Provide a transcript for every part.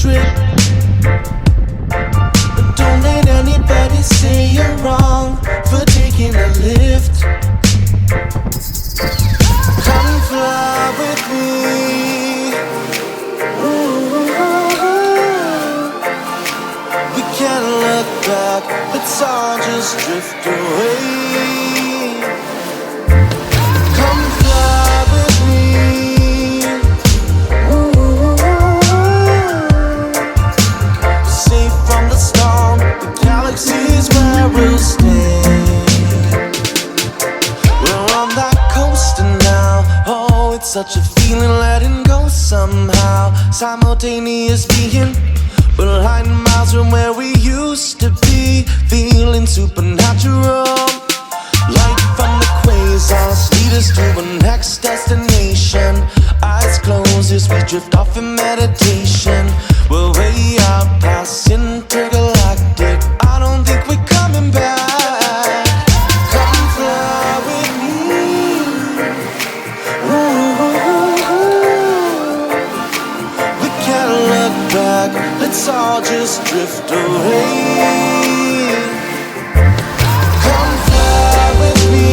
trip. But don't let anybody say you're wrong for taking a lift. Come fly with me. We can't look back, let's all just drift away. Come fly with me. Safe from the storm, the galaxy's where we'll stay. We're on that coaster now. Oh, it's such a feeling letting go somehow. Simultaneous being, we're light miles from where we used to be. Feeling supernatural. Light from the quasars lead us to a next destination. Eyes closed as we drift off in meditation. We're way out past intergalactic. I don't think we're coming back. Come fly with me. We can't look back, let's all just drift away. Come fly with me.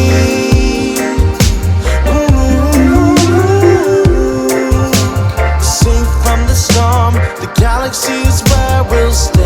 Safe from the storm, the galaxy's where we'll stay.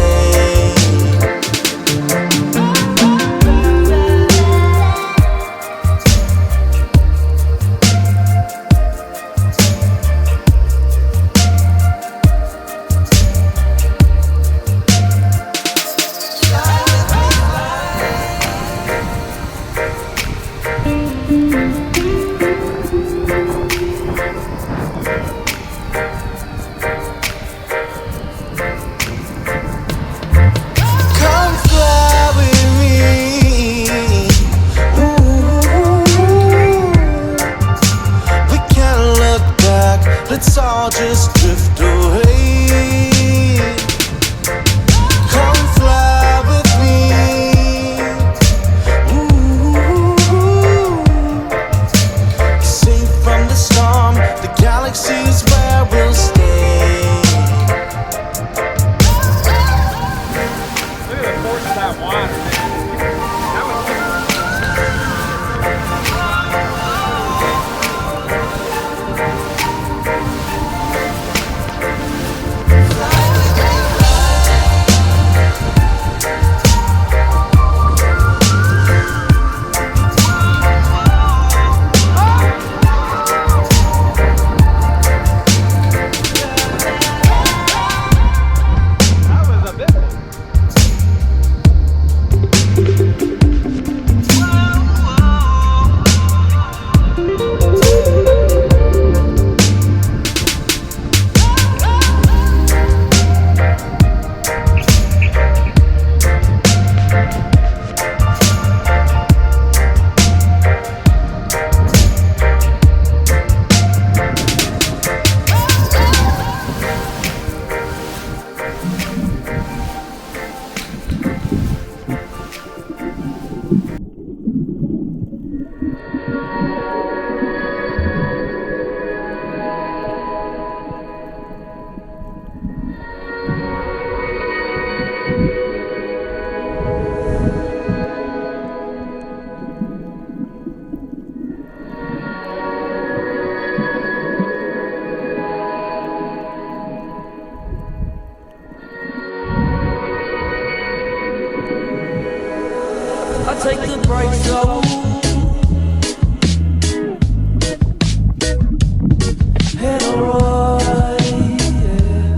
Let's all just drift away. Come fly with me. Safe from the storm, the galaxy's where we'll stay. Look at the force of that water, man. That was take the brakes off. Head alright, yeah.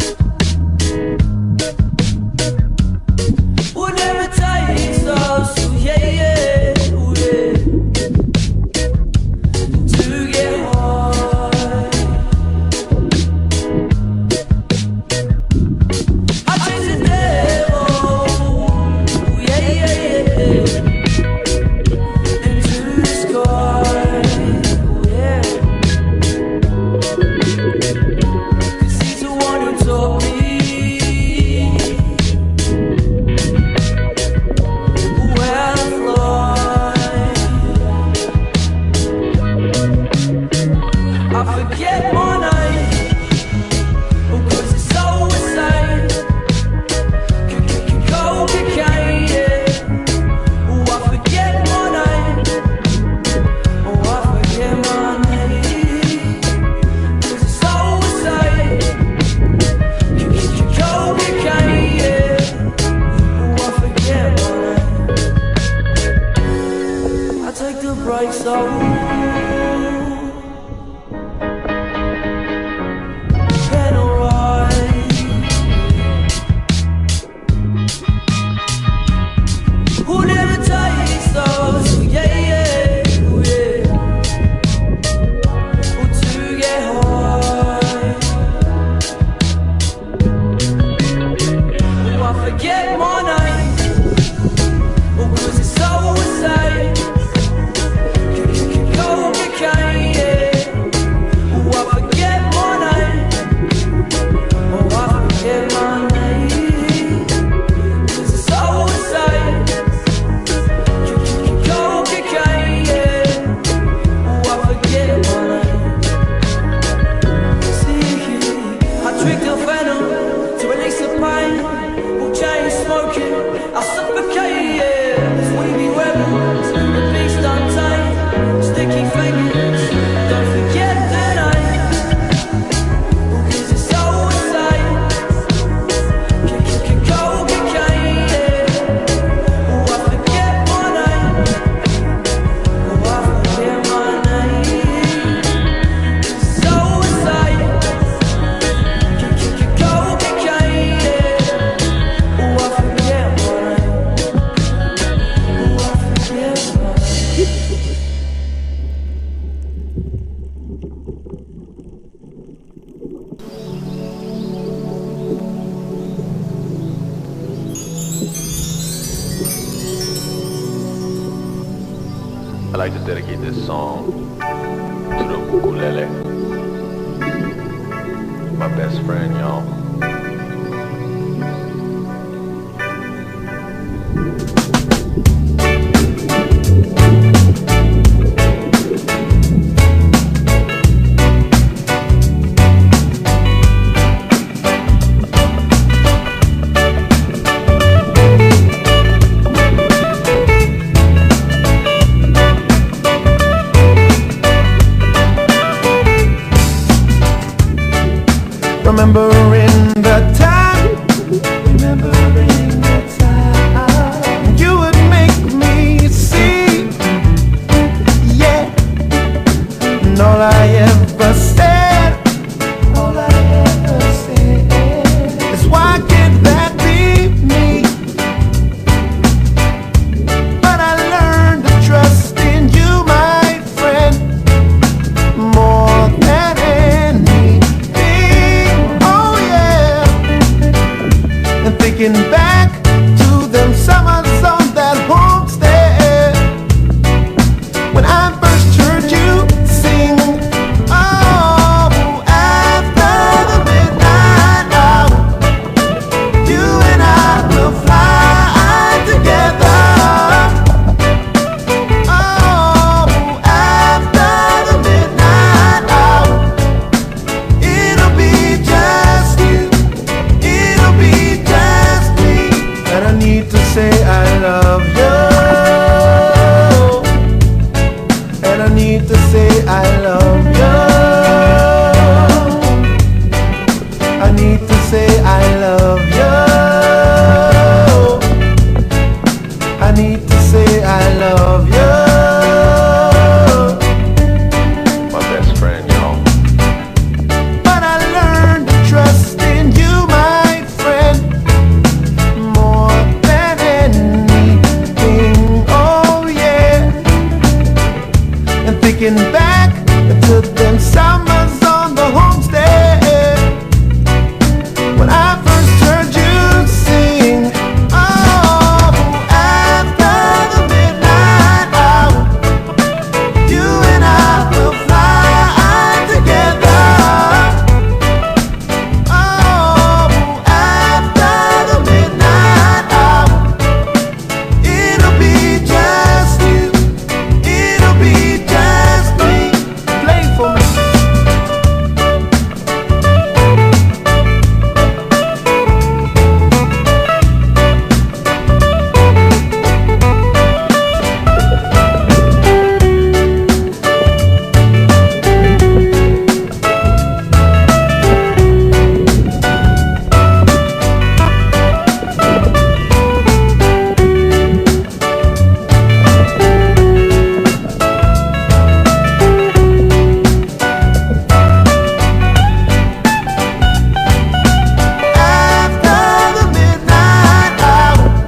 Whatever it takes us, yeah, yeah, ooh, yeah. To get high. I chase the devil, yeah, yeah, yeah. Into drink the venom to release the pain. We'll chain smoking, I'll suffocate, yeah. As we be rebels, the beast untamed. Sticky fingers, don't forget the name. Because it's always safe. Cold cocaine, yeah. Oh, I forget my name. Oh, I forget my name. It's always safe. Cold cocaine, yeah. Oh, I forget my name. Oh, I forget my name. I'd like to dedicate this song to the ukulele, my best friend, y'all. Remembering the time you would make me see, yeah. And all I ever said is why can't that be me? But I learned to trust in you, my friend, more than anything. Oh yeah. And thinking back to them summers on that homestead, when I first heard you sing. Oh, after the midnight hour, you and I will fly together. Oh, after the midnight hour, it'll be just you, it'll be just me. And I need to say I love you. And I need to say I love you. I need to say I love you. I need to say I love you. My best friend, y'all. But I learned to trust in you, my friend, more than anything. Oh yeah. And thinking back to them summers on the homestead, when I first heard you sing. Oh, after the midnight hour, you and I will fly together. Oh, after the midnight hour, it'll be just you, it'll be just me. Play for me. After the midnight hour,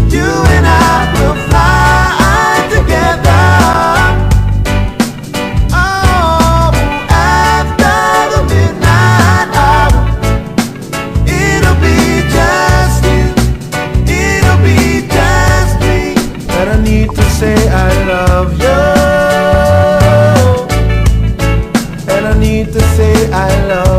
you and I will fly together. Oh, after the midnight hour, it'll be just you, it'll be just me. And I need to say I love you. And I need to say I love